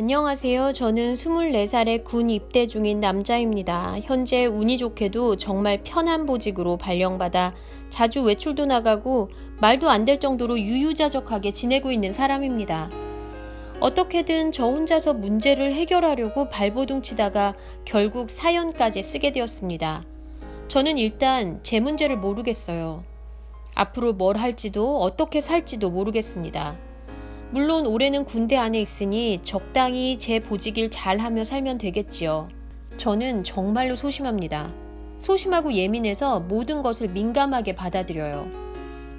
안녕하세요. 저는 24살의 군 입대 중인 남자입니다. 현재 운이 좋게도 정말 편한 보직으로 발령받아 자주 외출도 나가고 말도 안 될 정도로 유유자적하게 지내고 있는 사람입니다. 어떻게든 저 혼자서 문제를 해결하려고 발버둥 치다가 결국 사연까지 쓰게 되었습니다. 저는 일단 제 문제를 모르겠어요. 앞으로 뭘 할지도 어떻게 살지도 모르겠습니다. 물론 올해는 군대 안에 있으니 적당히 제 보직일 잘하며 살면 되겠지요. 저는 정말로 소심합니다. 소심하고 예민해서 모든 것을 민감하게 받아들여요.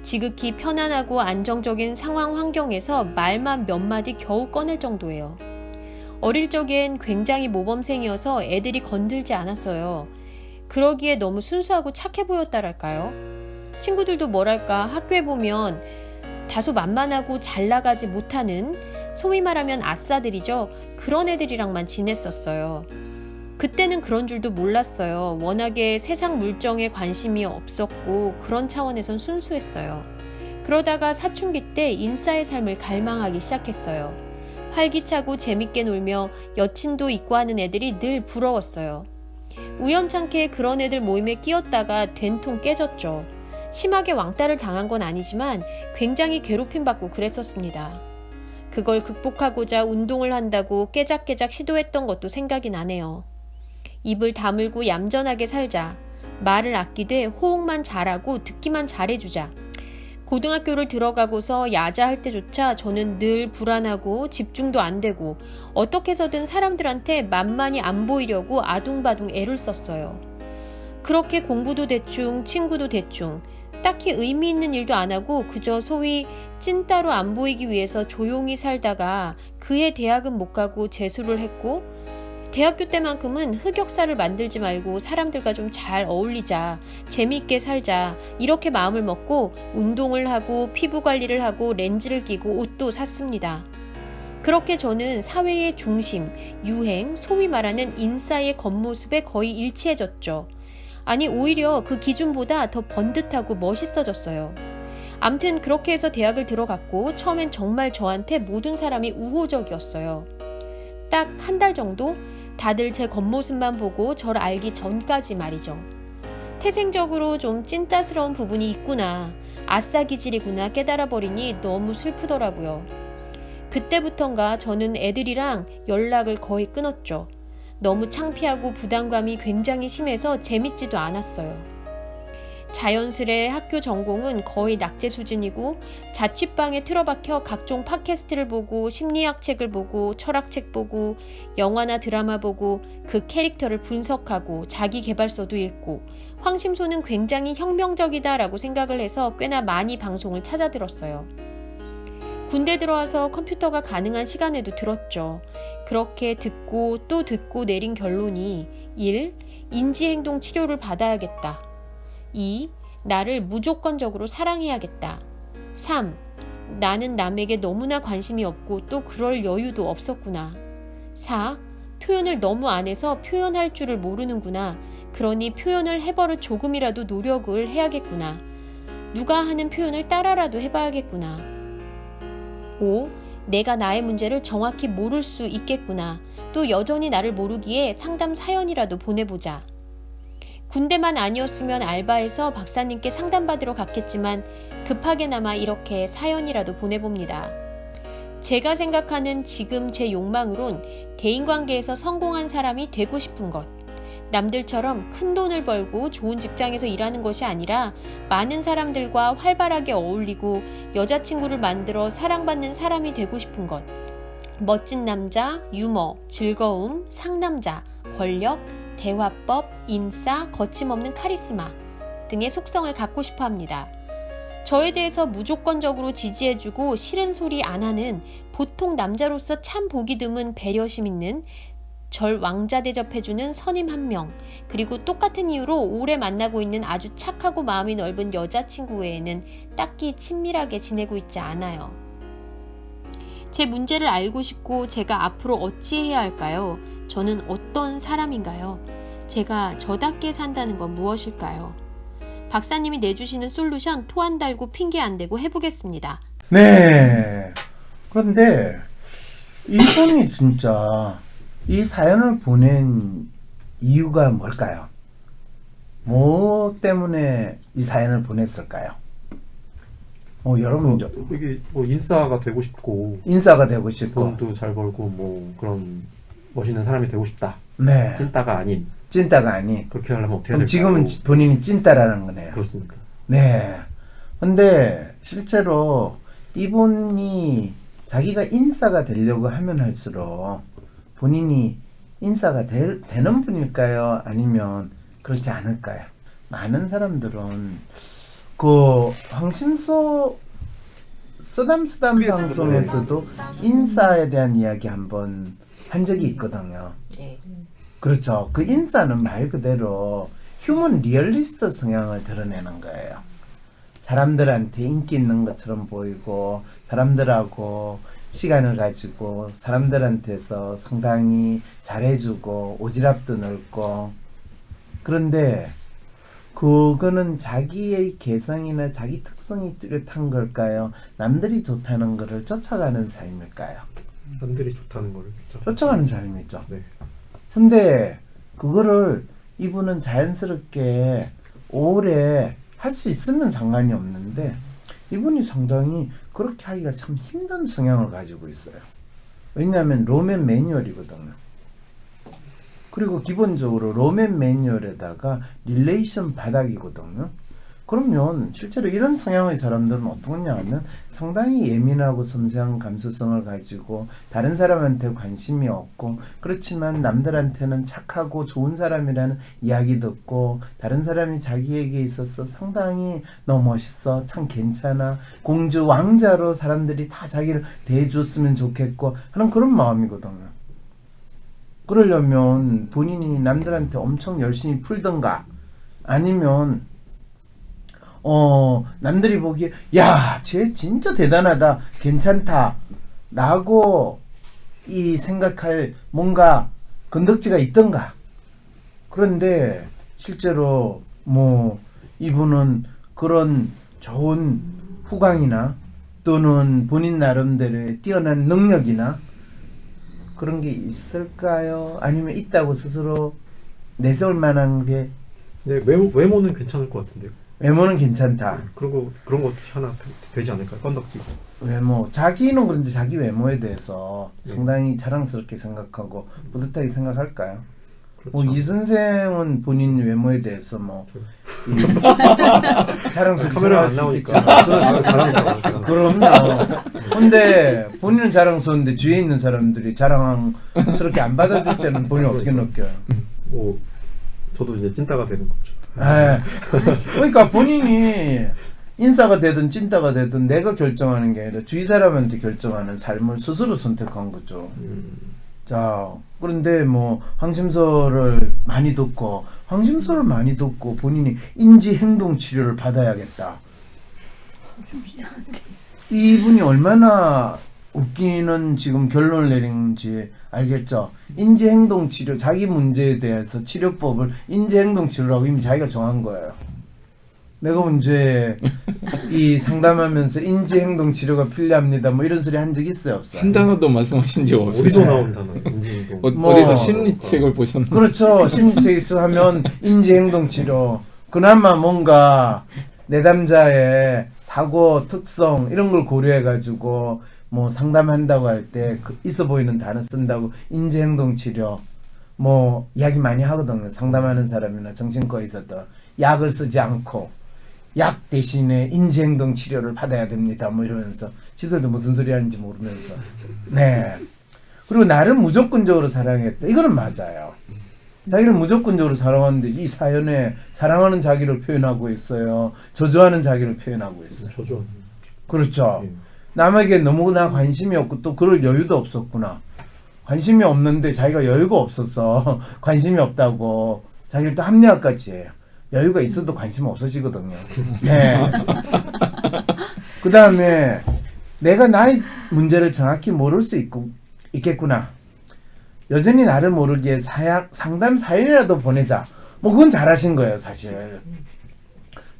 지극히 편안하고 안정적인 상황 환경에서 말만 몇 마디 겨우 꺼낼 정도예요. 어릴 적엔 굉장히 모범생이어서 애들이 건들지 않았어요. 그러기에 너무 순수하고 착해 보였다랄까요? 친구들도 뭐랄까 학교에 보면 다소 만만하고 잘 나가지 못하는 소위 말하면 아싸들이죠. 그런 애들이랑만 지냈었어요. 그때는 그런 줄도 몰랐어요. 워낙에 세상 물정에 관심이 없었고 그런 차원에선 순수했어요. 그러다가 사춘기 때 인싸의 삶을 갈망하기 시작했어요. 활기차고 재밌게 놀며 여친도 있고 하는 애들이 늘 부러웠어요. 우연찮게 그런 애들 모임에 끼었다가 된통 깨졌죠. 심하게 왕따를 당한 건 아니지만 굉장히 괴롭힘받고 그랬었습니다. 그걸 극복하고자 운동을 한다고 깨작깨작 시도했던 것도 생각이 나네요. 입을 다물고 얌전하게 살자. 말을 아끼되 호응만 잘하고 듣기만 잘해주자. 고등학교를 들어가고서 야자할 때조차 저는 늘 불안하고 집중도 안 되고 어떻게 해서든 사람들한테 만만히 안 보이려고 아둥바둥 애를 썼어요. 그렇게 공부도 대충, 친구도 대충, 딱히 의미 있는 일도 안 하고 그저 소위 찐따로 안 보이기 위해서 조용히 살다가 그해 대학은 못 가고 재수를 했고 대학교 때만큼은 흑역사를 만들지 말고 사람들과 좀 잘 어울리자, 재미있게 살자 이렇게 마음을 먹고 운동을 하고 피부 관리를 하고 렌즈를 끼고 옷도 샀습니다. 그렇게 저는 사회의 중심, 유행, 소위 말하는 인싸의 겉모습에 거의 일치해졌죠. 아니 오히려 그 기준보다 더 번듯하고 멋있어졌어요. 암튼 그렇게 해서 대학을 들어갔고 처음엔 정말 저한테 모든 사람이 우호적이었어요. 딱 한 달 정도 다들 제 겉모습만 보고 저를 알기 전까지 말이죠. 태생적으로 좀 찐따스러운 부분이 있구나, 아싸 기질이구나 깨달아버리니 너무 슬프더라고요. 그때부턴가 저는 애들이랑 연락을 거의 끊었죠. 너무 창피하고 부담감이 굉장히 심해서 재밌지도 않았어요. 자연스레 학교 전공은 거의 낙제 수준이고 자취방에 틀어박혀 각종 팟캐스트를 보고 심리학 책을 보고 철학책 보고 영화나 드라마 보고 그 캐릭터를 분석하고 자기 개발서도 읽고 황심소는 굉장히 혁명적이다라고 생각을 해서 꽤나 많이 방송을 찾아 들었어요. 군대 들어와서 컴퓨터가 가능한 시간에도 들었죠. 그렇게 듣고 또 듣고 내린 결론이 1. 인지행동 치료를 받아야겠다. 2. 나를 무조건적으로 사랑해야겠다. 3. 나는 남에게 너무나 관심이 없고 또 그럴 여유도 없었구나. 4. 표현을 너무 안 해서 표현할 줄을 모르는구나. 그러니 표현을 해버릇 조금이라도 노력을 해야겠구나. 누가 하는 표현을 따라라도 해봐야겠구나. 5. 내가 나의 문제를 정확히 모를 수 있겠구나. 또 여전히 나를 모르기에 상담 사연이라도 보내보자. 군대만 아니었으면 알바해서 박사님께 상담받으러 갔겠지만 급하게나마 이렇게 사연이라도 보내봅니다. 제가 생각하는 지금 제 욕망으론 대인관계에서 성공한 사람이 되고 싶은 것. 남들처럼 큰 돈을 벌고 좋은 직장에서 일하는 것이 아니라 많은 사람들과 활발하게 어울리고 여자친구를 만들어 사랑받는 사람이 되고 싶은 것. 멋진 남자, 유머, 즐거움, 상남자, 권력, 대화법, 인싸, 거침없는 카리스마 등의 속성을 갖고 싶어 합니다. 저에 대해서 무조건적으로 지지해주고 싫은 소리 안 하는 보통 남자로서 참 보기 드문 배려심 있는 절 왕자 대접해주는 선임 한 명, 그리고 똑같은 이유로 오래 만나고 있는 아주 착하고 마음이 넓은 여자친구 외에는 딱히 친밀하게 지내고 있지 않아요. 제 문제를 알고 싶고 제가 앞으로 어찌 해야 할까요? 저는 어떤 사람인가요? 제가 저답게 산다는 건 무엇일까요? 박사님이 내주시는 솔루션 토 안 달고 핑계 안 대고 해보겠습니다. 네. 그런데 이분이 진짜 이 사연을 보낸 이유가 뭘까요? 뭐 때문에 이 사연을 보냈을까요? 여러분 이게 뭐 인싸가 되고 싶고 인싸가 되고 싶고 돈도 잘 벌고 뭐 그런 멋있는 사람이 되고 싶다. 네. 찐따가 아닌. 찐따가 아닌. 그렇게 하려면 어떻게 해야 그럼 될까요? 지금은 본인이 찐따라는 거네요. 그렇습니다. 네. 근데 실제로 이분이 자기가 인싸가 되려고 하면 할수록 본인이 인싸가 되는 분일까요? 아니면 그렇지 않을까요? 많은 사람들은 그 황심소 쓰담쓰담 방송에서도 인싸에 대한 이야기 한번 한 적이 있거든요. 그렇죠. 그 인싸는 말 그대로 휴먼 리얼리스트 성향을 드러내는 거예요. 사람들한테 인기 있는 것처럼 보이고 사람들하고 시간을 가지고 사람들한테서 상당히 잘해주고 오지랖도 넓고 그런데 그거는 자기의 개성이나 자기 특성이 뚜렷한 걸까요? 남들이 좋다는 것을 쫓아가는 삶일까요? 남들이 좋다는 거를 쫓아가는 삶이죠. 네. 근데 그거를 이분은 자연스럽게 오래 할 수 있으면 상관이 없는데 이분이 상당히 그렇게 하기가 참 힘든 성향을 가지고 있어요. 왜냐하면 로맨 매뉴얼이거든요. 그리고 기본적으로 로맨 매뉴얼에다가 릴레이션 바닥이거든요. 그러면 실제로 이런 성향의 사람들은 어떠냐 하면 상당히 예민하고 섬세한 감수성을 가지고 다른 사람한테 관심이 없고 그렇지만 남들한테는 착하고 좋은 사람이라는 이야기 듣고 다른 사람이 자기에게 있어서 상당히 너 멋있어 참 괜찮아 공주 왕자로 사람들이 다 자기를 대해줬으면 좋겠고 하는 그런 마음이거든요. 그러려면 본인이 남들한테 엄청 열심히 풀던가 아니면 남들이 보기에 야, 쟤 진짜 대단하다, 괜찮다 라고 이 생각할 뭔가 건덕지가 있던가. 그런데 실제로 뭐 이분은 그런 좋은 후광이나 또는 본인 나름대로의 뛰어난 능력이나 그런 게 있을까요? 아니면 있다고 스스로 내세울 만한 게 네, 외모는 괜찮을 것 같은데요. 외모는 괜찮다. 그런 것 하나 되지 않을까요? 건덕지고. 외모. 자기는 그런데 자기 외모에 대해서 상당히 자랑스럽게 생각하고 뿌듯하게 생각할까요? 그렇죠. 뭐 이 선생은 본인 외모에 대해서 뭐 자랑스럽게 카메라 생각할 안 수 나오니까. 있겠지만 그렇죠. 자랑스러워. 그럼요. 근데 본인은 자랑스러운데 뒤에 있는 사람들이 자랑스럽게 안 받아줄 때는 본인 어떻게 느껴요? 뭐 저도 이제 찐따가 되는 거죠. 그러니까 본인이 인싸가 되든 찐따가 되든 내가 결정하는 게 아니라 주위 사람한테 결정하는 삶을 스스로 선택한 거죠. 자, 그런데 뭐 황심소를 많이 듣고 본인이 인지행동 치료를 받아야겠다. 좀 이상한데. 이분이 얼마나 웃기는 지금 결론을 내린지 알겠죠? 인지행동 치료, 자기 문제에 대해서 치료법을 인지행동 치료라고 이미 자기가 정한 거예요. 내가 문제 이 상담하면서 인지행동 치료가 필요합니다. 뭐 이런 소리 한 적 있어요, 없어요? 한 단어도 말씀하신 적 없어요. 어디서 나온 단어? 인지행동. 어디서 심리책을 보셨나요? 그렇죠. 심리책 하면 인지행동 치료. 그나마 뭔가 내담자의 사고 특성 이런 걸 고려해가지고 뭐 상담한다고 할 때 있어 보이는 단어 쓴다고 인지행동 치료 뭐 이야기 많이 하거든요. 상담하는 사람이나 정신과 의사도 약을 쓰지 않고 약 대신에 인지행동 치료를 받아야 됩니다. 뭐 이러면서 지들도 무슨 소리 하는지 모르면서 네. 그리고 나를 무조건적으로 사랑했다. 이거는 맞아요. 자기를 무조건적으로 사랑하는데 이 사연에 사랑하는 자기를 표현하고 있어요. 저주하는 자기를 표현하고 있어요. 저주하는. 그렇죠. 예. 남에게 너무나 관심이 없고 또 그럴 여유도 없었구나. 관심이 없는데 자기가 여유가 없어서 관심이 없다고 자기를 또 합리화까지 해요. 여유가 있어도 관심 없어지거든요. 네. 그 다음에 내가 나의 문제를 정확히 모를 수 있겠구나. 여전히 나를 모르기에 상담 사연이라도 보내자. 뭐 그건 잘하신 거예요, 사실.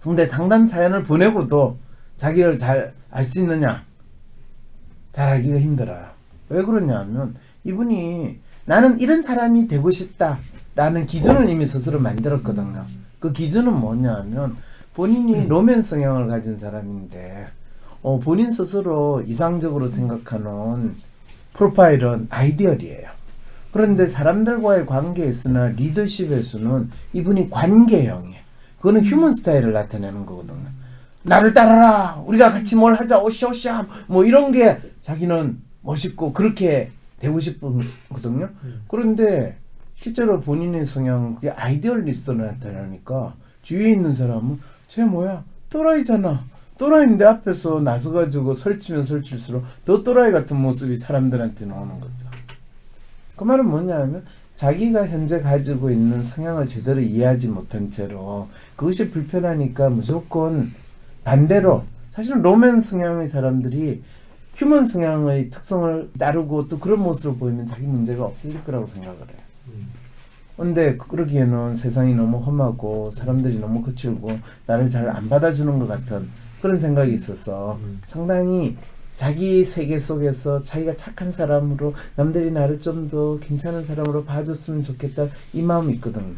근데 상담 사연을 보내고도 자기를 잘 알 수 있느냐? 잘 알기가 힘들어요. 왜 그러냐면 이분이 나는 이런 사람이 되고 싶다라는 기준을 이미 스스로 만들었거든요. 그 기준은 뭐냐면 본인이 로맨 성향을 가진 사람인데 본인 스스로 이상적으로 생각하는 프로파일은 아이디얼이에요. 그런데 사람들과의 관계에서나 리더십에서는 이분이 관계형이에요. 그거는 휴먼 스타일을 나타내는 거거든요. 나를 따라라, 우리가 같이 뭘 하자, 오샤오샤 뭐 이런 게 자기는 멋있고 그렇게 되고 싶거든요. 그런데 실제로 본인의 성향, 그게 아이디얼리스트로 나타나니까 주위에 있는 사람은 쟤 뭐야, 또라이잖아. 또라이인데 앞에서 나서가지고 설치면 설칠수록 더 또라이 같은 모습이 사람들한테 나오는 거죠. 그 말은 뭐냐면 자기가 현재 가지고 있는 성향을 제대로 이해하지 못한 채로 그것이 불편하니까 무조건 반대로, 사실은 로맨 성향의 사람들이 휴먼 성향의 특성을 따르고 또 그런 모습을 보이면 자기 문제가 없어질 거라고 생각을 해요. 근데 그러기에는 세상이 너무 험하고 사람들이 너무 거칠고 나를 잘 안 받아주는 것 같은 그런 생각이 있어서 상당히 자기 세계 속에서 자기가 착한 사람으로 남들이 나를 좀 더 괜찮은 사람으로 봐줬으면 좋겠다 이 마음이 있거든요.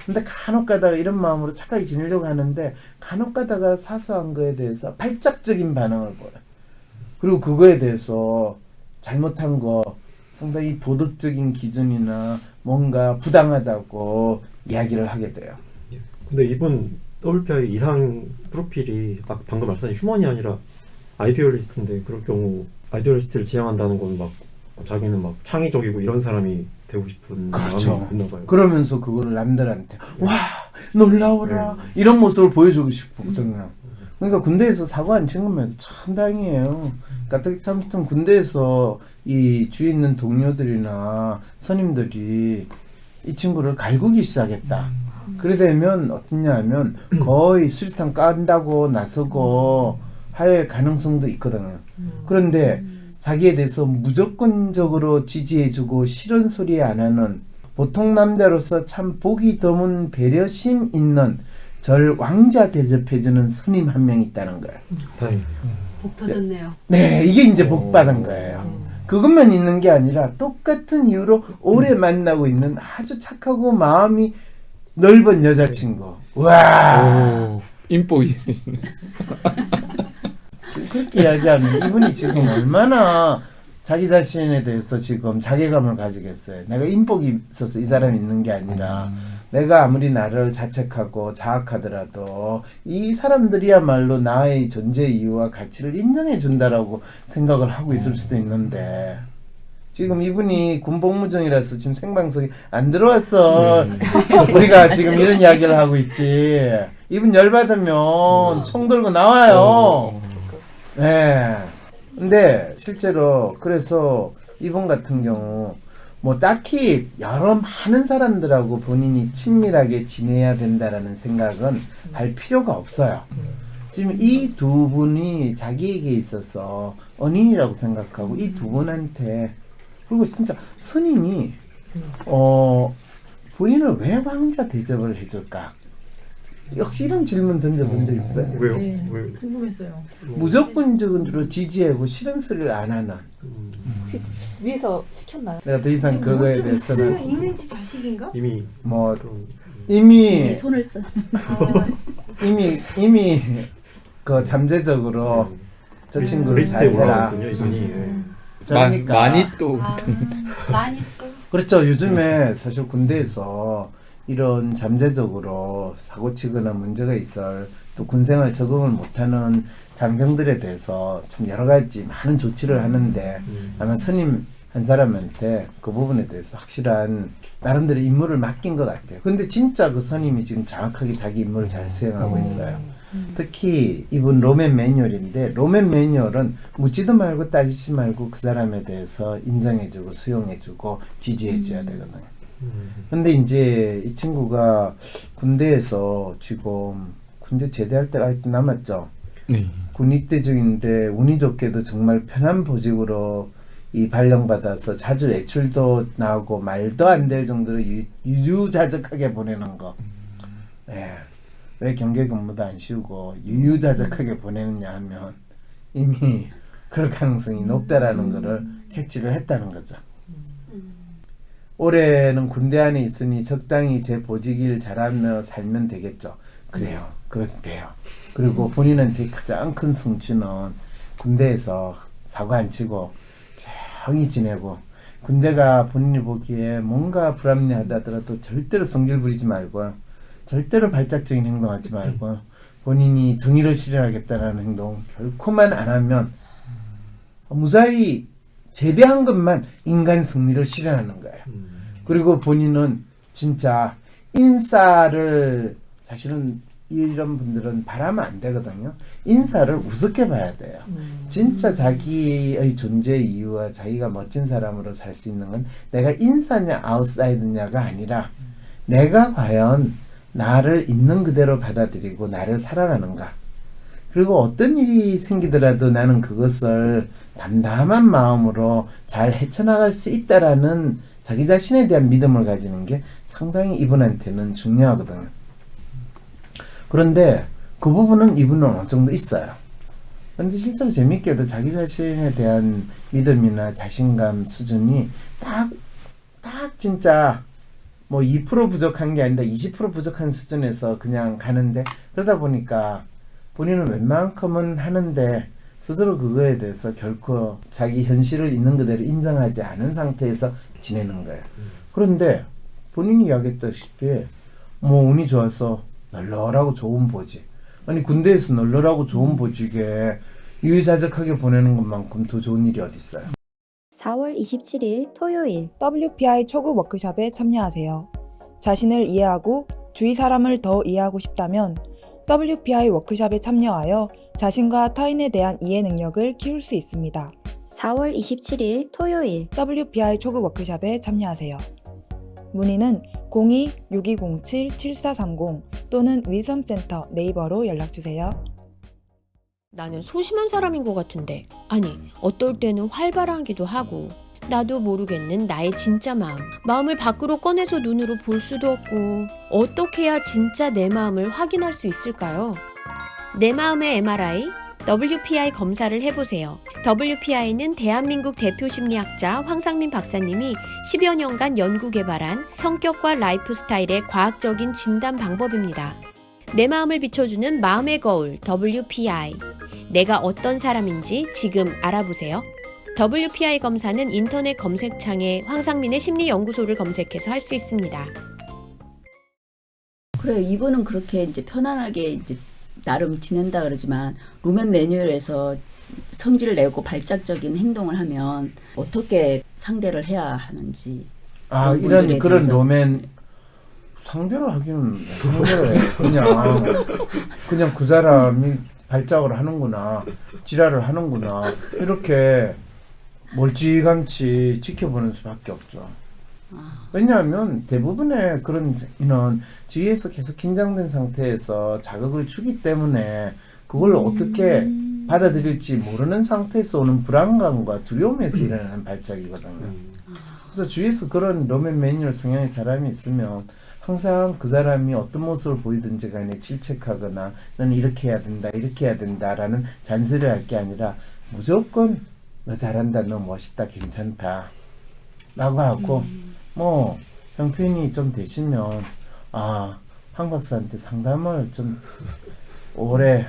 근데 간혹 가다가 이런 마음으로 착하게 지내려고 하는데 간혹 가다가 사소한 거에 대해서 발작적인 반응을 보여요. 그리고 그거에 대해서 잘못한 거 상당히 도덕적인 기준이나 뭔가 부당하다고 이야기를 하게 돼요. 근데 이분 WPI 이상 프로필이 방금 말씀하신 휴먼이 아니라 아이디얼리스트인데 그럴 경우 아이디얼리스트를 지향한다는 건 막 자기는 막 창의적이고 이런 사람이 되고 싶은 그렇죠. 마음이 있나 봐요. 그러면서 그거를 남들한테 와 놀라워라 이런 모습을 보여주고 싶거든요. 그러니까 군대에서 사고 안 친 것만 해도 참 다행이에요. 그러니까 참 군대에서 이 주위에 있는 동료들이나 선임들이 이 친구를 갈구기 시작했다. 그래 되면 어떻냐 하면 거의 수리탄 깐다고 나서고 할 가능성도 있거든요. 그런데 자기에 대해서 무조건적으로 지지해주고 싫은 소리 안 하는 보통 남자로서 참 보기 드문 배려심 있는 절 왕자 대접해주는 선임 한 명 있다는 거예요. 다행이네요. 복 터졌네요. 네, 이게 이제 복 받은 거예요. 그것만 있는 게 아니라 똑같은 이유로 오래 만나고 있는 아주 착하고 마음이 넓은 여자친구. 와. 인복 있으시네. 지금 그렇게 이야기하는 이분이 지금 얼마나 자기 자신에 대해서 지금 자괴감을 가지겠어요. 내가 인복이 있어서 이 사람이 있는 게 아니라 내가 아무리 나를 자책하고 자학하더라도 이 사람들이야말로 나의 존재 이유와 가치를 인정해 준다라고 생각을 하고 있을 수도 있는데 지금 이분이 군복무중이라서 지금 생방송이 안 들어왔어. 우리가 지금 이런 이야기를 하고 있지. 이분 열받으면 총 들고 나와요. 네. 근데 실제로 그래서 이분 같은 경우 뭐 딱히 여러 많은 사람들하고 본인이 친밀하게 지내야 된다라는 생각은 할 필요가 없어요. 지금 이 두 분이 자기에게 있어서 은인이라고 생각하고 이 두 분한테 그리고 진짜 선임이 본인을 왜 왕자 대접을 해줄까? 역시 이런 질문 던져본 적 있어요? 왜요? 네, 왜? 궁금했어요. 무조건적으로 지지하고 싫은 소리를 안 하는. 혹시 위에서 시켰나요? 내가 더 이상 그거에 대해서는 있는 집 자식인가? 이미 뭐 그런 이미 손을 써. 이미 그 잠재적으로 저 친구를 리스트에 잘 해라. 올라왔군요, 이분이. 예. 그러니까 많이 또 많이 또. 그렇죠. 요즘에 사실 군대에서 이런 잠재적으로 사고치거나 문제가 있을 또 군생활 적응을 못하는 장병들에 대해서 참 여러 가지 많은 조치를 하는데 아마 선임 한 사람한테 그 부분에 대해서 확실한 나름대로 임무를 맡긴 것 같아요. 근데 진짜 그 선임이 지금 정확하게 자기 임무를 잘 수행하고 있어요. 특히 이분 로맨 매뉴얼인데 로맨 매뉴얼은 묻지도 말고 따지지 말고 그 사람에 대해서 인정해주고 수용해주고 지지해줘야 되거든요. 근데 이제 이 친구가 군대에서 지금 군대 제대할 때가 하여튼 남았죠. 네. 군 입대 중인데 운이 좋게도 정말 편한 보직으로 이 발령받아서 자주 외출도 나오고 말도 안 될 정도로 유유자적하게 보내는 거. 예. 왜 경계 근무도 안 쉬우고 유유자적하게 보내느냐 하면 이미 그럴 가능성이 높다라는 거를 캐치를 했다는 거죠. 올해는 군대 안에 있으니 적당히 제 보직일 잘하며 살면 되겠죠. 그래요. 그렇대요. 그리고 본인한테 가장 큰 성취는 군대에서 사고 안 치고 조용히 지내고, 군대가 본인이 보기에 뭔가 불합리하다 하더라도 절대로 성질 부리지 말고, 절대로 발작적인 행동하지 말고, 본인이 정의를 실현하겠다는 행동 결코만 안 하면 무사히 제대한 것만 인간 승리를 실현하는 거예요. 그리고 본인은 진짜 인사를, 사실은 이런 분들은 바라면 안 되거든요. 인사를 우습게 봐야 돼요. 진짜 자기의 존재 이유와 자기가 멋진 사람으로 살 수 있는 건 내가 인사냐 아웃사이드냐가 아니라 내가 과연 나를 있는 그대로 받아들이고 나를 사랑하는가. 그리고 어떤 일이 생기더라도 나는 그것을 담담한 마음으로 잘 헤쳐나갈 수 있다라는 자기 자신에 대한 믿음을 가지는 게 상당히 이분한테는 중요하거든요. 그런데 그 부분은 이분은 어느 정도 있어요. 그런데 실제로 재밌게도 자기 자신에 대한 믿음이나 자신감 수준이 딱 진짜 뭐 2% 부족한 게 아니라 20% 부족한 수준에서 그냥 가는데, 그러다 보니까 본인은 웬만큼은 하는데 스스로 그거에 대해서 결코 자기 현실을 있는 그대로 인정하지 않은 상태에서 지내는 거예요. 그런데 본인이 이야기했다시피 뭐 운이 좋아서 널널하고 좋은 보직, 아니 군대에서 널널하고 좋은 보직에 유유자적하게 보내는 것만큼 더 좋은 일이 어디 있어요. 4월 27일 토요일 WPI 초급 워크숍에 참여하세요. 자신을 이해하고 주위 사람을 더 이해하고 싶다면 WPI 워크숍에 참여하여 자신과 타인에 대한 이해 능력을 키울 수 있습니다. 4월 27일 토요일 WPI 초급 워크숍에 참여하세요. 문의는 02-6207-7430 또는 위섬센터 네이버로 연락주세요. 나는 소심한 사람인 것 같은데, 아니 어떨 때는 활발하기도 하고, 나도 모르겠는 나의 진짜 마음을 밖으로 꺼내서 눈으로 볼 수도 없고, 어떻게 해야 진짜 내 마음을 확인할 수 있을까요? 내 마음의 MRI, WPI 검사를 해보세요. WPI는 대한민국 대표 심리학자 황상민 박사님이 10여 년간 연구 개발한 성격과 라이프 스타일의 과학적인 진단 방법입니다. 내 마음을 비춰주는 마음의 거울 WPI. 내가 어떤 사람인지 지금 알아보세요. WPI 검사는 인터넷 검색창에 황상민의 심리연구소를 검색해서 할 수 있습니다. 그래, 이분은 그렇게 이제 편안하게 이제 나름 지낸다 그러지만 로맨 매뉴얼에서 성질을 내고 발작적인 행동을 하면 어떻게 상대를 해야 하는지. 이런 그런 대해서. 로맨 상대를 하기는 상대를 해. 그냥 그 사람이 발작을 하는구나, 지랄을 하는구나, 이렇게 멀찌감치 지켜보는 수밖에 없죠. 왜냐하면 대부분의 그런 인은 주위에서 계속 긴장된 상태에서 자극을 주기 때문에 그걸 어떻게 받아들일지 모르는 상태에서 오는 불안감과 두려움에서 일어나는 발작이거든요. 그래서 주위에서 그런 로맨 매뉴얼 성향의 사람이 있으면 항상 그 사람이 어떤 모습을 보이든지 간에 질책하거나 너는 이렇게 해야 된다, 이렇게 해야 된다라는 잔소리를 할 게 아니라 무조건 너 잘한다, 너 멋있다, 괜찮다 라고 하고, 뭐 형편이 좀 되시면 황 박사한테 상담을 좀 오래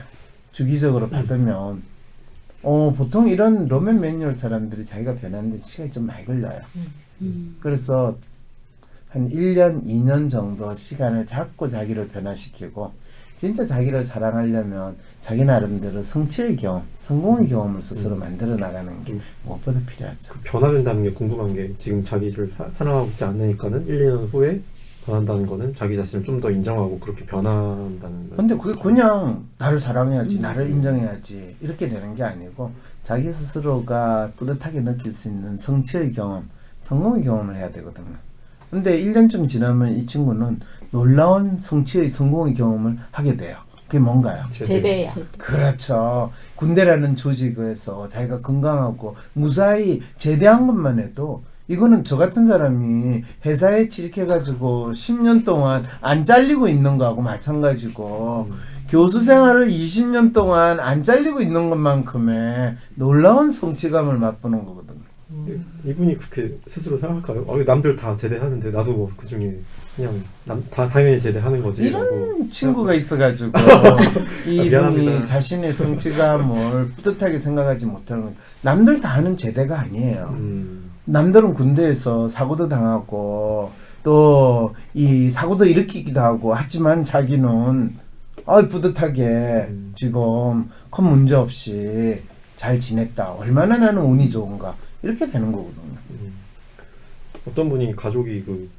주기적으로 받으면 보통 이런 로맨 매뉴얼 사람들이 자기가 변하는데 시간이 좀 많이 걸려요. 그래서 한 1년, 2년 정도 시간을 잡고 자기를 변화시키고, 진짜 자기를 사랑하려면 자기 나름대로 성취의 경험, 성공의 경험을 스스로 만들어 나가는 게 무엇보다 필요하죠. 그 변화된다는 게 궁금한 게, 지금 자기를 사랑하고 있지 않으니까는 1, 2년 후에 변한다는 거는 자기 자신을 좀 더 인정하고 그렇게 변한다는 거예요. 근데 그게 그냥 나를 사랑해야지, 나를 인정해야지 이렇게 되는 게 아니고, 자기 스스로가 뿌듯하게 느낄 수 있는 성취의 경험, 성공의 경험을 해야 되거든요. 근데 1년쯤 지나면 이 친구는 놀라운 성취의 성공의 경험을 하게 돼요. 그게 뭔가요? 제대야. 그렇죠. 군대라는 조직에서 자기가 건강하고 무사히 제대한 것만 해도 이거는 저 같은 사람이 회사에 취직해가지고 10년 동안 안 잘리고 있는 거하고 마찬가지고 교수 생활을 20년 동안 안 잘리고 있는 것만큼의 놀라운 성취감을 맛보는 거거든요. 근데 이분이 그렇게 스스로 생각할까요? 남들 다 제대하는데 나도 뭐 그 중에 그냥 다 당연히 제대하는 거지. 이런 친구가 있어가지고 이분이 미안합니다. 자신의 성취감을 뿌듯하게 생각하지 못하는 거예요. 남들 다 하는 제대가 아니에요. 남들은 군대에서 사고도 당하고 또 이 사고도 일으키기도 하고 하지만 자기는 뿌듯하게 지금 큰 문제 없이 잘 지냈다. 얼마나 나는 운이 좋은가. 이렇게 되는 거거든요. 어떤 분이 가족이 그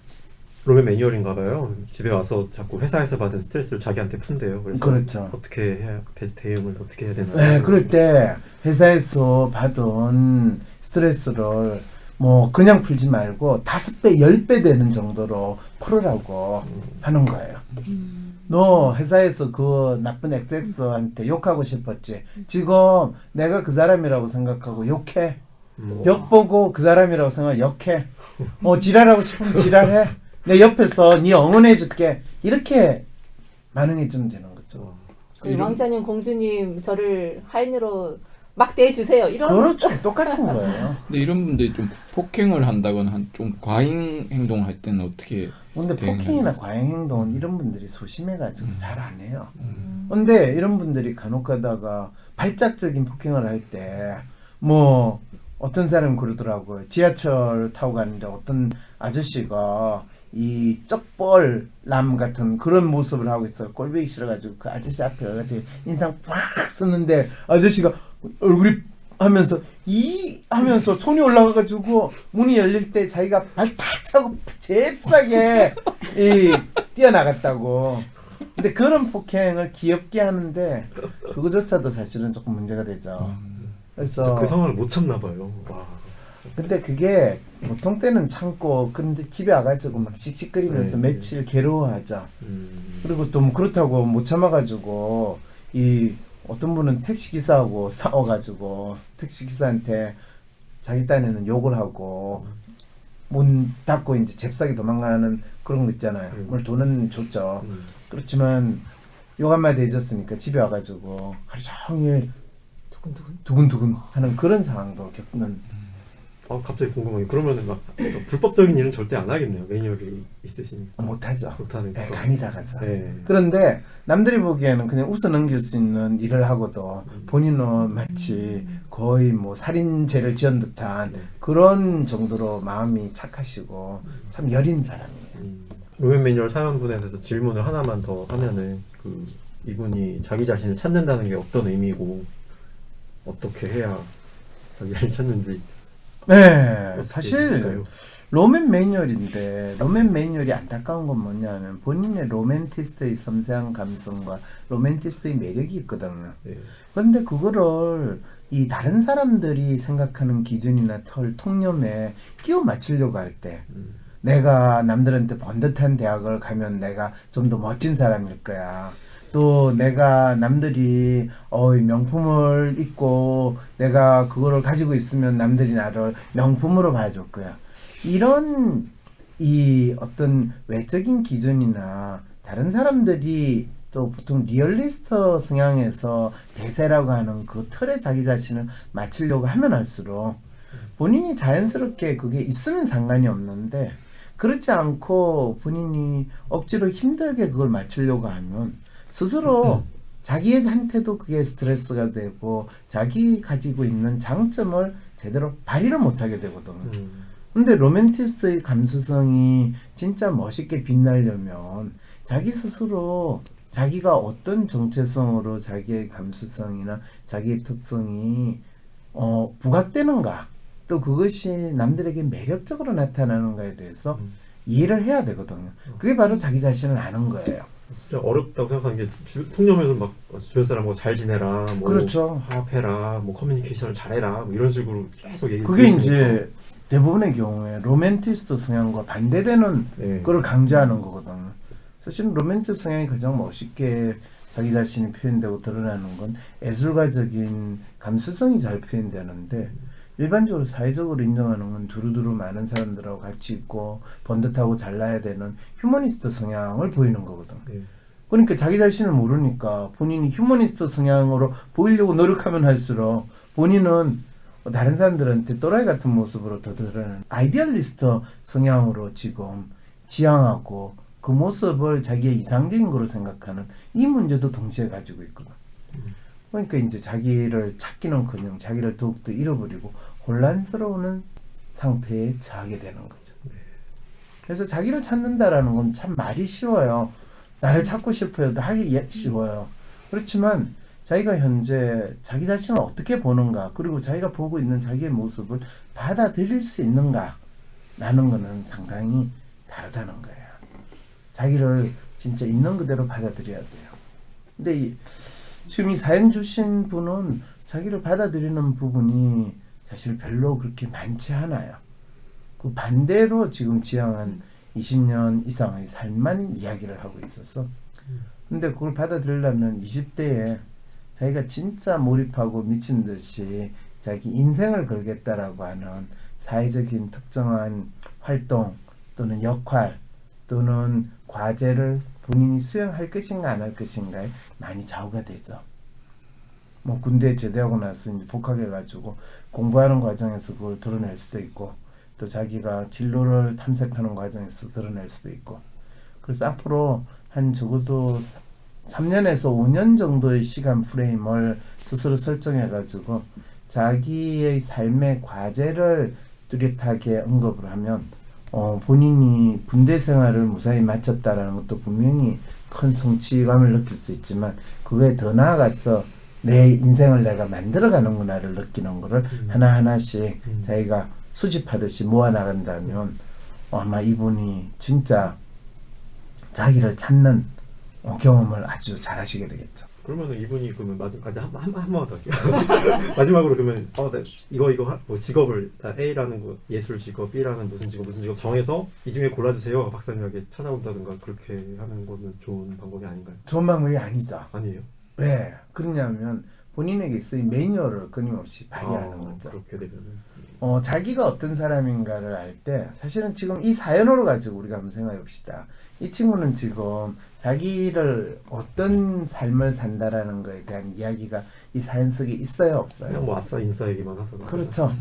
로맨 매니얼인가 봐요. 집에 와서 자꾸 회사에서 받은 스트레스를 자기한테 푼대요. 그래서 그렇죠. 어떻게 해야 대응을 어떻게 해야 되나? 네, 그럴 때 회사에서 받은 스트레스를 뭐 그냥 풀지 말고 5배, 10배 되는 정도로 풀으라고 하는 거예요. 너 회사에서 그 나쁜 XX한테 욕하고 싶었지. 지금 내가 그 사람이라고 생각하고 욕해. 벽 보고 그 사람이라고 생각하고 욕해. 지랄하고 싶으면 지랄해. 내 옆에서 네 응원해 줄게. 이렇게 반응해 주면 되는 거죠. 왕자님, 공주님 저를 하인으로 막대해 주세요. 이런. 그렇죠. 똑같은 거예요. 근데 이런 분들이 좀 폭행을 한다거나 좀 과잉 행동할 때는 어떻게? 근데 폭행이나 대응하겠어요? 과잉 행동은 이런 분들이 소심해가지고 잘 안 해요. 근데 이런 분들이 간혹 가다가 발작적인 폭행을 할 때 뭐 어떤 사람이 그러더라고요. 지하철 타고 가는데 어떤 아저씨가 이 쩍벌남 같은 그런 모습을 하고 있어요. 꼴보기 싫어가지고 그 아저씨 앞에 가가지고 인상 팍 썼는데 아저씨가 얼굴이 하면서 하면서 손이 올라가가지고 문이 열릴 때 자기가 발 탁 차고 잽싸게 뛰어나갔다고. 근데 그런 폭행을 귀엽게 하는데 그거조차도 사실은 조금 문제가 되죠. 그래서 그 상황을 못 참나 봐요. 와. 근데 그게 보통 때는 참고 그런데 집에 와가지고 막 씩씩거리면서 네. 며칠 괴로워하죠. 그리고 또 뭐 그렇다고 못 참아가지고 어떤 분은 택시기사하고 싸워가지고 택시기사한테 자기 딴에는 욕을 하고 문 닫고 이제 잽싸게 도망가는 그런 거 있잖아요. 물론 돈은 줬죠. 그렇지만 욕 한마디 해줬으니까 집에 와가지고 하루 종일 두근두근 하는 그런 상황도 겪는. 갑자기 궁금한 게 그러면은 막 불법적인 일은 절대 안 하겠네요. 매니얼이 있으시니까. 못하죠. 못하는 네, 거. 간이 작아서. 네. 그런데 남들이 보기에는 그냥 웃어 넘길 수 있는 일을 하고도 본인은 마치 거의 뭐 살인죄를 지은 듯한 그런 정도로 마음이 착하시고 참 여린 사람이에요. 로맨 매니얼 사연분에 대해서 질문을 하나만 더 하면은 이분이 자기 자신을 찾는다는 게 어떤 의미고 어떻게 해야 자기 자신을 찾는지. 네, 사실 해볼까요? 로맨 매뉴얼인데 로맨 매뉴얼이 안타까운 건 뭐냐면 본인의 로맨티스트의 섬세한 감성과 로맨티스트의 매력이 있거든요. 네. 그런데 그거를 이 다른 사람들이 생각하는 기준이나 통념에 끼워 맞추려고 할 때 내가 남들한테 번듯한 대학을 가면 내가 좀 더 멋진 사람일 거야. 또 내가 남들이 명품을 입고 내가 그거를 가지고 있으면 남들이 나를 명품으로 봐줄 거야. 이런 어떤 외적인 기준이나 다른 사람들이 또 보통 리얼리스트 성향에서 대세라고 하는 그 틀에 자기 자신을 맞추려고 하면 할수록 본인이 자연스럽게 그게 있으면 상관이 없는데 그렇지 않고 본인이 억지로 힘들게 그걸 맞추려고 하면 스스로 자기한테도 그게 스트레스가 되고 자기 가지고 있는 장점을 제대로 발휘를 못하게 되거든요. 근데 로맨티스트의 감수성이 진짜 멋있게 빛나려면 자기 스스로 자기가 어떤 정체성으로 자기의 감수성이나 자기의 특성이 부각되는가 또 그것이 남들에게 매력적으로 나타나는가에 대해서 이해를 해야 되거든요. 그게 바로 자기 자신을 아는 거예요. 진짜 어렵다고 생각하는 게 통념에서 막 주변 사람하고 잘 지내라, 뭐 그렇죠. 화합해라, 뭐 커뮤니케이션을 잘해라, 뭐 이런 식으로 계속 얘기. 그게 이제 대부분의 경우에 로맨티스트 성향과 반대되는 네. 걸 강조하는 거거든요. 사실 로맨티스트 성향이 가장 멋있게 자기 자신이 표현되고 드러나는 건 예술가적인 감수성이 잘 표현되는데 일반적으로 사회적으로 인정하는 건 두루두루 많은 사람들하고 같이 있고 번듯하고 잘나야 되는 휴머니스트 성향을 보이는 거거든. 네. 그러니까 자기 자신을 모르니까 본인이 휴머니스트 성향으로 보이려고 노력하면 할수록 본인은 다른 사람들한테 또라이 같은 모습으로 더 드러나는 아이디얼리스트 성향으로 지금 지향하고 그 모습을 자기의 이상적인 거로 생각하는 이 문제도 동시에 가지고 있거든. 그러니까 이제 자기를 찾기는커녕 자기를 더욱더 잃어버리고 혼란스러운 상태에 처하게 되는 거죠. 그래서 자기를 찾는다라는 건 참 말이 쉬워요. 나를 찾고 싶어요. 하기 쉬워요. 그렇지만 자기가 현재 자기 자신을 어떻게 보는가, 그리고 자기가 보고 있는 자기의 모습을 받아들일 수 있는가 라는 거는 상당히 다르다는 거예요. 자기를 진짜 있는 그대로 받아들여야 돼요. 근데 지금 이 사연 주신 분은 자기를 받아들이는 부분이 사실 별로 그렇게 많지 않아요. 그 반대로 지금 지향한 20년 이상의 삶만 이야기를 하고 있었어. 근데 그걸 받아들이려면 20대에 자기가 진짜 몰입하고 미친 듯이 자기 인생을 걸겠다라고 하는 사회적인 특정한 활동 또는 역할 또는 과제를 본인이 수행할 것인가 안 할 것인가에 많이 좌우가 되죠. 뭐 군대 제대하고 나서 이제 복학해가지고 공부하는 과정에서 그걸 드러낼 수도 있고, 또 자기가 진로를 탐색하는 과정에서 드러낼 수도 있고, 그래서 앞으로 한 적어도 3년에서 5년 정도의 시간 프레임을 스스로 설정해가지고 자기의 삶의 과제를 뚜렷하게 언급을 하면 본인이 군대 생활을 무사히 마쳤다라는 것도 분명히 큰 성취감을 느낄 수 있지만, 그거에 더 나아가서 내 인생을 내가 만들어가는구나를 느끼는 거를 하나하나씩 자기가 수집하듯이 모아나간다면 아마 이분이 진짜 자기를 찾는 경험을 아주 잘 하시게 되겠죠. 그러면은 이분이 그러면 한번 더 할게요. 마지막으로 그러면 이거 뭐 직업을 A라는 거 예술 직업, B라는 무슨 직업 정해서 이 중에 골라주세요. 박사님에게 찾아온다든가 그렇게 하는 거는 좋은 방법이 아닌가요? 좋은 방법이 아니죠. 아니에요. 왜 그러냐면 본인에게 쓰인 매뉴얼을 끊임없이 발휘하는 거죠. 그렇게 되면은 자기가 어떤 사람인가를 알 때 사실은 지금 이 사연으로 가지고 우리가 한번 생각해 봅시다. 이 친구는 지금 자기를 어떤 삶을 산다라는 거에 대한 이야기가 이 사연 속에 있어요, 없어요? 그냥 뭐 아싸 인싸 얘기만 하다가. 그렇죠.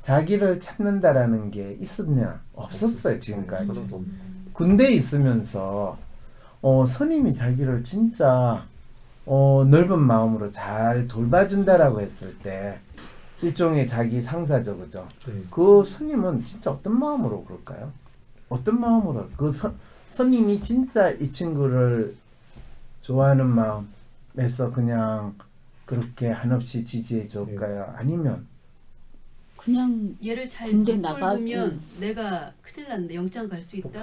자기를 찾는다라는 게 있었냐? 없었어요, 지금까지. 군대에 있으면서 선임이 자기를 진짜 넓은 마음으로 잘 돌봐준다라고 했을 때 일종의 자기 상사죠, 그죠? 네. 그 선임은 진짜 어떤 마음으로 그럴까요? 어떤 마음으로 그 선임이 진짜 이 친구를 좋아하는 마음에서 그냥 그렇게 한없이 지지해 줄까요? 아니면 그냥 얘를 잘 군대 돌보면 내가 큰일 난다, 영장 갈 수 있다.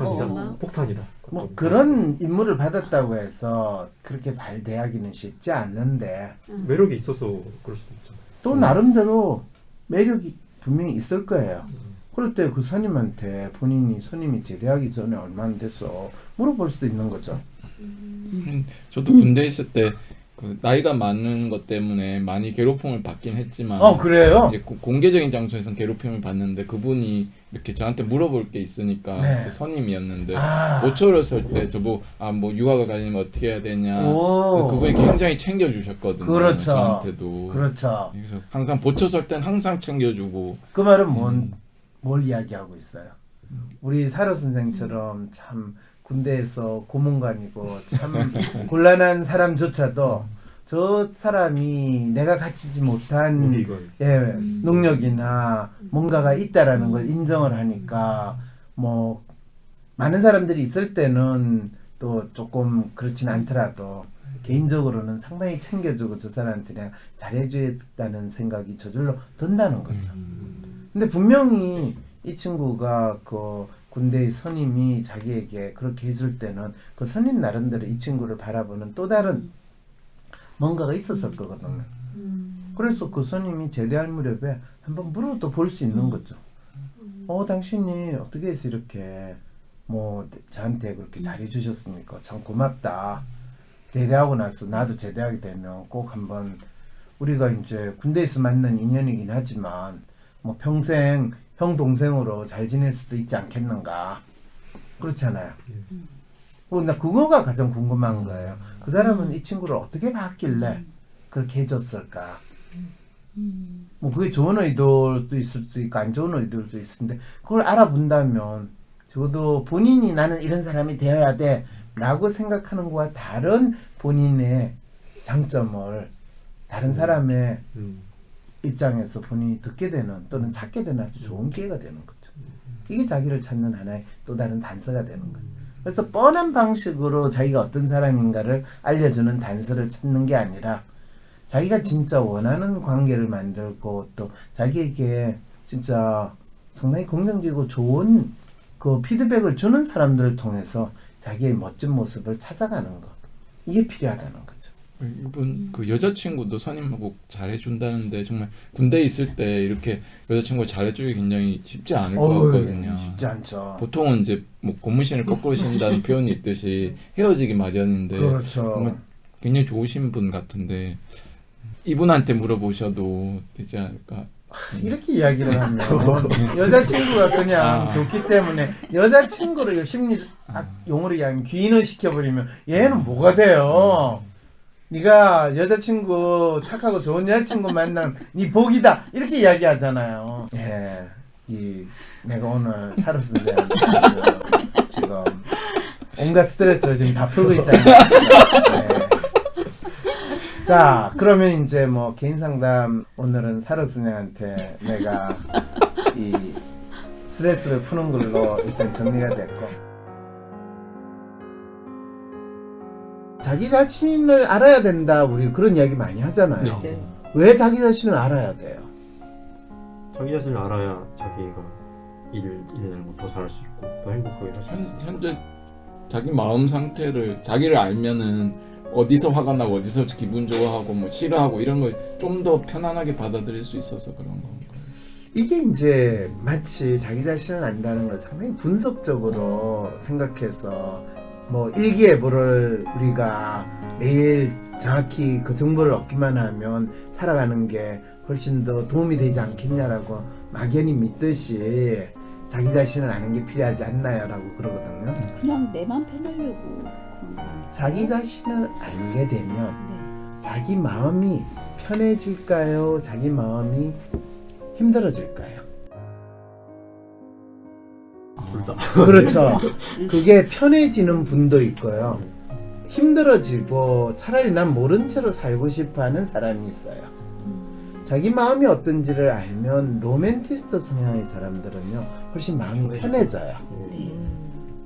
폭탄이다. 뭐 그런 임무를 받았다고 해서 그렇게 잘 대하기는 쉽지 않는데 매력이 있어서 그럴 수도 있죠. 또 나름대로 매력이 분명히 있을 거예요. 그럴 때 그 선임한테 본인이 선임이 제대하기 전에 얼마나 됐어 물어볼 수도 있는 거죠. 저도 군대 있을 때 그 나이가 많은 것 때문에 많이 괴롭힘을 받긴 했지만 그래요? 이제 공개적인 장소에서는 괴롭힘을 받는데 그분이 이렇게 저한테 물어볼 게 있으니까 네. 진짜 선임이었는데 모처였을 때 저보고 뭐 유학을 가려면 어떻게 해야 되냐 그분이 굉장히 챙겨주셨거든요. 그렇죠. 저한테도. 그렇죠. 그래서 항상 보초설 땐 항상 챙겨주고. 그 말은 뭘 이야기하고 있어요? 우리 사료 선생처럼 참 군대에서 고문관이고 참 곤란한 사람조차도 저 사람이 내가 갖추지 못한 능력이나 뭔가가 있다라는 걸 인정을 하니까 뭐 많은 사람들이 있을 때는 또 조금 그렇진 않더라도 개인적으로는 상당히 챙겨주고 저 사람한테 내가 잘해줘야겠다는 생각이 저절로 든다는 거죠. 근데 분명히 이 친구가 그 군대의 선임이 자기에게 그렇게 해줄 때는 그 선임 나름대로 이 친구를 바라보는 또 다른 뭔가가 있었을 거거든요. 그래서 그 선임이 제대할 무렵에 한번 물어도 볼 수 있는 거죠. 당신이 어떻게 해서 이렇게 뭐 저한테 그렇게 잘해주셨습니까? 참 고맙다. 제대하고 나서 나도 제대하게 되면 꼭 한번 우리가 이제 군대에서 만난 인연이긴 하지만 뭐 평생 형 동생으로 잘 지낼 수도 있지 않겠는가. 그렇잖아요. 나 그거가 가장 궁금한 거예요. 그 사람은 이 친구를 어떻게 봤길래 그렇게 해줬을까. 뭐 그게 좋은 의도도 있을 수 있고 안 좋은 의도도 있는데 그걸 알아본다면 적어도 본인이 나는 이런 사람이 되어야 돼 라고 생각하는 것과 다른 본인의 장점을 다른 사람의 입장에서 본인이 듣게 되는 또는 찾게 되는 아주 좋은 기회가 되는 거죠. 이게 자기를 찾는 하나의 또 다른 단서가 되는 거죠. 그래서 뻔한 방식으로 자기가 어떤 사람인가를 알려주는 단서를 찾는 게 아니라 자기가 진짜 원하는 관계를 만들고 또 자기에게 진짜 상당히 긍정적이고 좋은 그 피드백을 주는 사람들을 통해서 자기의 멋진 모습을 찾아가는 것. 이게 필요하다는 거죠. 이분 그 여자친구도 선임하고 잘해준다는데 정말 군대에 있을 때 이렇게 여자친구가 잘해주기 굉장히 쉽지 않을 것 같거든요. 쉽지 않죠. 보통은 이제 뭐 고무신을 거꾸로 신다는 표현이 있듯이 헤어지기 마련인데 그렇죠. 정말 굉장히 좋으신 분 같은데 이분한테 물어보셔도 되지 않을까. 이렇게 이야기를 하면 여자친구가 그냥 좋기 때문에 여자친구를 심리 용어로 이야기하면 귀인을 시켜버리면 얘는 뭐가 돼요? 네가 여자친구 착하고 좋은 여자친구 만난 네 복이다 이렇게 이야기하잖아요. 예, 내가 오늘 사루 선생한테 지금 온갖 스트레스를 지금 다 풀고 있다는 거죠. 예. 자, 그러면 이제 뭐 개인 상담 오늘은 사루 선생한테 내가 이 스트레스를 푸는 걸로 일단 정리가 됐고. 자기 자신을 알아야 된다. 우리 그런 이야기 많이 하잖아요. 네. 왜 자기 자신을 알아야 돼요? 자기 자신을 알아야 자기가 일을 더 잘할 수 있고 더 행복하게 살 수 있어요. 현재 자기 마음 상태를 자기를 알면은 어디서 화가 나고 어디서 기분 좋아하고 뭐 싫어하고 이런 걸 좀 더 편안하게 받아들일 수 있어서 그런 건가요? 이게 이제 마치 자기 자신을 안다는 걸 상당히 분석적으로 생각해서 뭐 일기예보를 우리가 매일 정확히 그 정보를 얻기만 하면 살아가는 게 훨씬 더 도움이 되지 않겠냐라고 막연히 믿듯이 자기 자신을 아는 게 필요하지 않나요? 라고 그러거든요. 그냥 내 맘 편하려고 그런 거. 자기 자신을 알게 되면 네. 자기 마음이 편해질까요? 자기 마음이 힘들어질까요? 둘 다. 그렇죠. 그게 편해지는 분도 있고요. 힘들어지고 차라리 난 모른 채로 살고 싶어 하는 사람이 있어요. 자기 마음이 어떤지를 알면 로맨티스트 성향의 사람들은요 훨씬 마음이 편해져요.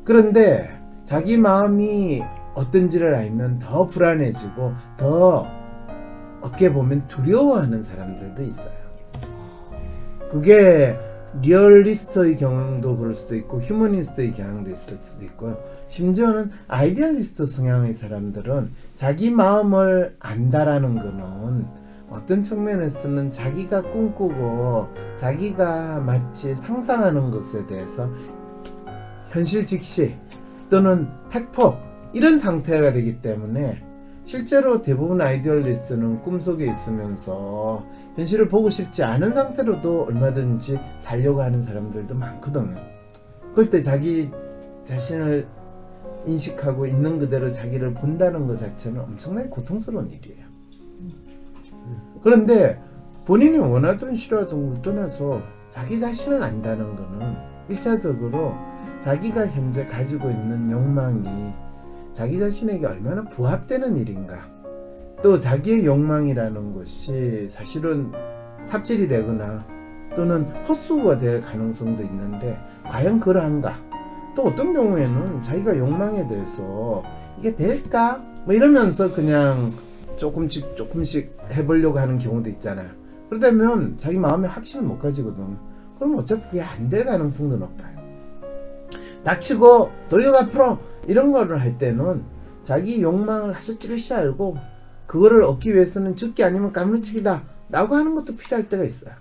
그런데 자기 마음이 어떤지를 알면 더 불안해지고 더 어떻게 보면 두려워하는 사람들도 있어요. 그게 리얼리스트의 경향도 그럴 수도 있고 휴머니스트의 경향도 있을 수도 있고요. 심지어는 아이디얼리스트 성향의 사람들은 자기 마음을 안다라는 거는 어떤 측면에서는 자기가 꿈꾸고 자기가 마치 상상하는 것에 대해서 현실 직시 또는 택폭 이런 상태가 되기 때문에 실제로 대부분 아이디얼리스트는 꿈속에 있으면서 현실을 보고 싶지 않은 상태로도 얼마든지 살려고 하는 사람들도 많거든요. 그럴 때 자기 자신을 인식하고 있는 그대로 자기를 본다는 것 자체는 엄청나게 고통스러운 일이에요. 그런데 본인이 원하든 싫어하든 걸 떠나서 자기 자신을 안다는 거는 1차적으로 자기가 현재 가지고 있는 욕망이 자기 자신에게 얼마나 부합되는 일인가, 또 자기의 욕망이라는 것이 사실은 삽질이 되거나 또는 헛수고가 될 가능성도 있는데 과연 그러한가, 또 어떤 경우에는 자기가 욕망에 대해서 이게 될까 뭐 이러면서 그냥 조금씩 해보려고 하는 경우도 있잖아요. 그러다면 자기 마음에 확신을 못 가지거든. 그럼 어차피 그게 안 될 가능성도 높아요. 닥치고 돌려가 풀어 이런 거를 할 때는 자기 욕망을 아주 뚜렷이 알고 그거를 얻기 위해서는 죽기 아니면 까무러치기다 라고 하는 것도 필요할 때가 있어요.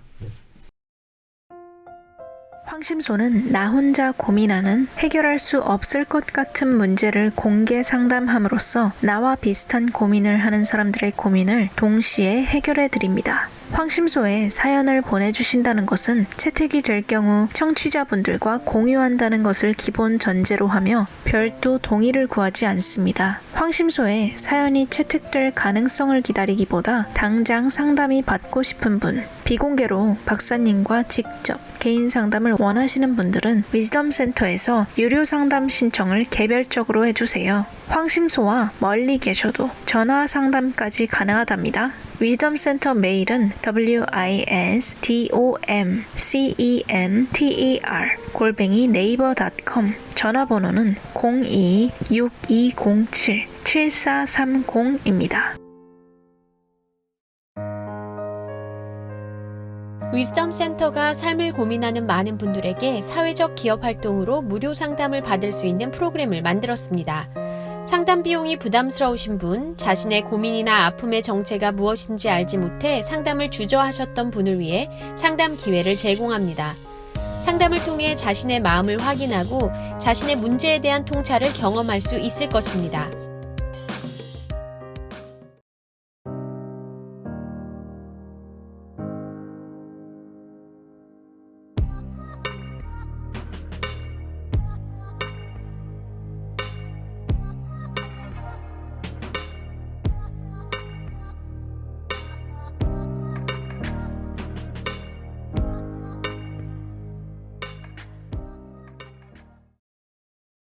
황심소는 나 혼자 고민하는 해결할 수 없을 것 같은 문제를 공개 상담함으로써 나와 비슷한 고민을 하는 사람들의 고민을 동시에 해결해 드립니다. 황심소에 사연을 보내주신다는 것은 채택이 될 경우 청취자분들과 공유한다는 것을 기본 전제로 하며 별도 동의를 구하지 않습니다. 황심소에 사연이 채택될 가능성을 기다리기보다 당장 상담이 받고 싶은 분, 비공개로 박사님과 직접 개인 상담을 원하시는 분들은 위즈덤 센터에서 유료 상담 신청을 개별적으로 해주세요. 황심소와 멀리 계셔도 전화 상담까지 가능하답니다. 위즈덤 센터 메일은 wisdomcenter@naver.com, 전화번호는 02-6207-7430입니다. 위즈덤 센터가 삶을 고민하는 많은 분들에게 사회적 기업 활동으로 무료 상담을 받을 수 있는 프로그램을 만들었습니다. 상담 비용이 부담스러우신 분, 자신의 고민이나 아픔의 정체가 무엇인지 알지 못해 상담을 주저하셨던 분을 위해 상담 기회를 제공합니다. 상담을 통해 자신의 마음을 확인하고 자신의 문제에 대한 통찰을 경험할 수 있을 것입니다.